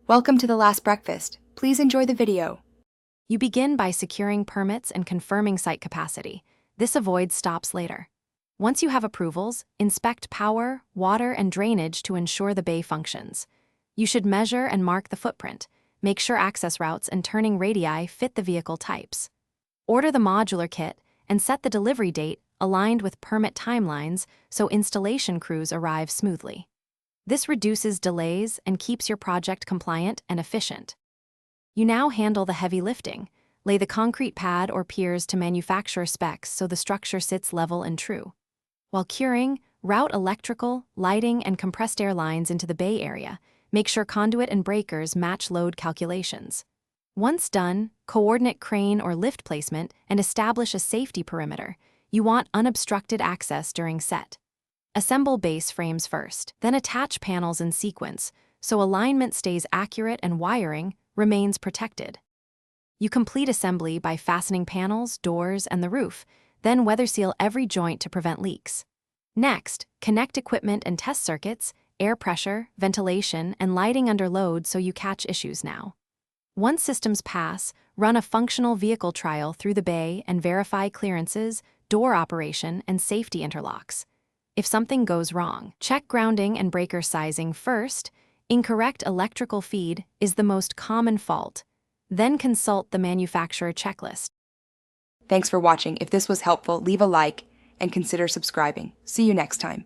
Welcome to The Last Breakfast. Please enjoy the video. You begin by securing permits and confirming site capacity. This avoids stops later. Once you have approvals, inspect power, water, and drainage to ensure the bay functions. You should measure and mark the footprint. Make sure access routes and turning radii fit the vehicle types. Order the modular kit and set the delivery date aligned with permit timelines so installation crews arrive smoothly. This reduces delays and keeps your project compliant and efficient. You now handle the heavy lifting. Lay the concrete pad or piers to manufacturer specs so the structure sits level and true. While curing, route electrical, lighting, and compressed air lines into the bay area. Make sure conduit and breakers match load calculations. Once done, coordinate crane or lift placement and establish a safety perimeter. You want unobstructed access during set. Assemble base frames first, then attach panels in sequence so alignment stays accurate and wiring remains protected. You complete assembly by fastening panels, doors, and the roof, then weather seal every joint to prevent leaks. Next, connect equipment and test circuits, air pressure, ventilation, and lighting under load so you catch issues now. Once systems pass, run a functional vehicle trial through the bay and verify clearances, door operation, and safety interlocks. If something goes wrong, check grounding and breaker sizing first. Incorrect electrical feed is the most common fault. Then consult the manufacturer checklist. Thanks for watching. If this was helpful, leave a like and consider subscribing. See you next time.